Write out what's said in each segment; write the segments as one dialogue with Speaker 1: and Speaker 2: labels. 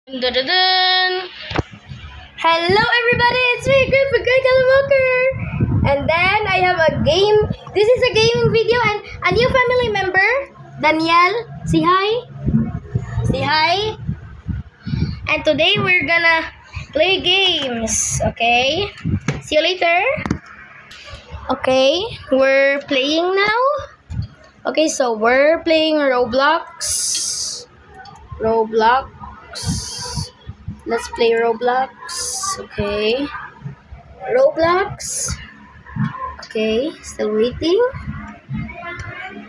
Speaker 1: Dun-dun-dun. Hello everybody, it's me, Griffin Greg Walker. And then I have a game. This is a gaming video and a new family member, Danielle. Say hi. Say hi. And today we're gonna play games. Okay. See you later. Okay, we're playing now. Okay, so we're playing Roblox. Let's play Roblox. Okay. Roblox. Okay, still waiting.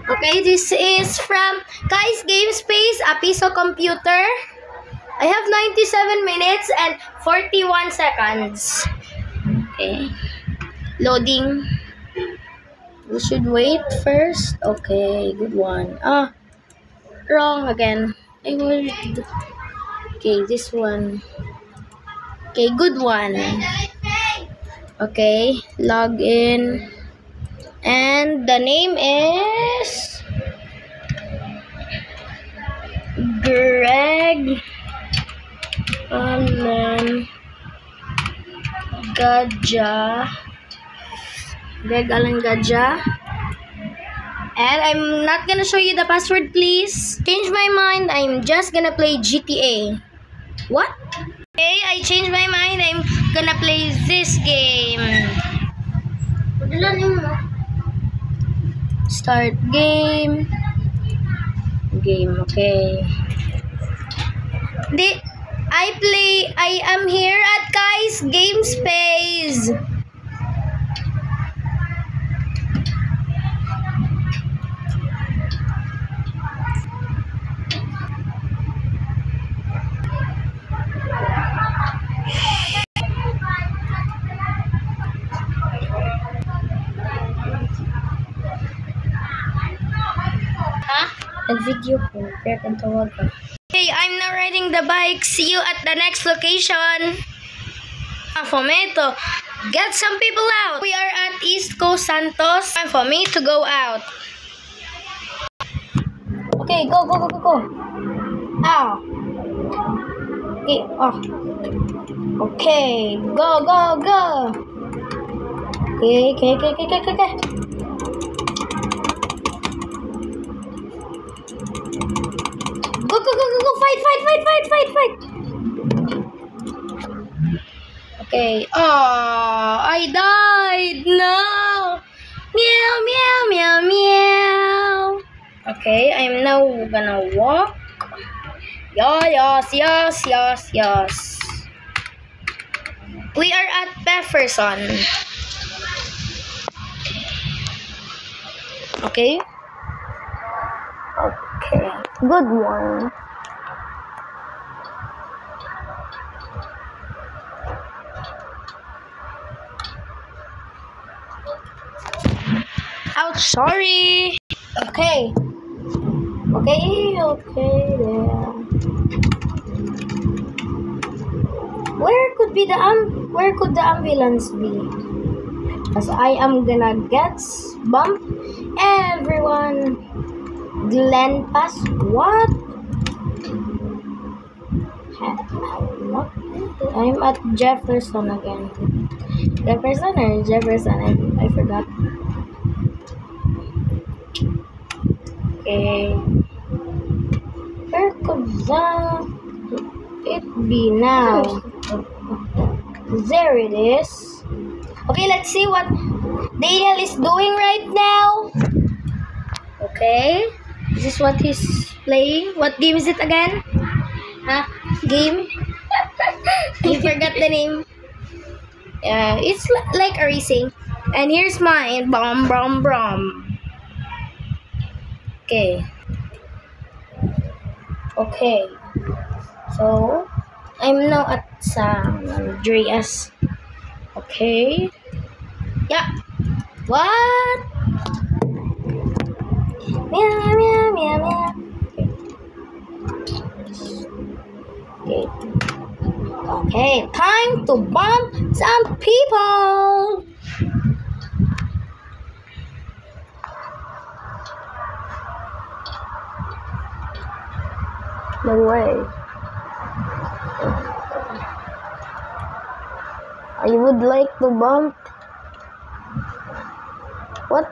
Speaker 1: Okay, this is from Kai's Game Space, a piece of computer. I have 97 minutes and 41 seconds. Okay. Loading. We should wait first. Okay, good one. Wrong again. I would. Okay, this one. Okay, good one. Okay, log in. And the name is Greg Alan Gadja. Greg Alan Gadja. And I'm not gonna show you the password, please. Change my mind. I'm just gonna play GTA. What? Okay, I changed my mind. I'm gonna play this game. Start game. Game, okay. I am here at Kai's Game Space. And video ko, kaya kang tawag ka. Okay, I'm now riding the bike. See you at the next location. For me to get some people out. We are at East Coast Santos. Time for me to go out. Okay, go. Ow. Okay, Okay, go. Okay. Go, fight. Okay. Oh, I died. No. Meow. Okay, I'm now gonna walk. Yes. We are at Jefferson. Okay. Good one. Ouch, sorry. Okay, there. Where could the ambulance be? Because I am gonna get bumped. Everyone. Glen Pass. What? I'm at Jefferson again. Jefferson? I forgot. Okay. Where could it be now? There it is. Okay, let's see what Daniel is doing right now. Okay. This is what he's playing. What game is it again? Game? I forgot the name. It's like a racing. And here's mine. Brom. Okay. So, I'm now at San Andreas. Okay. Yeah. What? Meow. Okay, time to bomb some people. No way. I would like to bump. What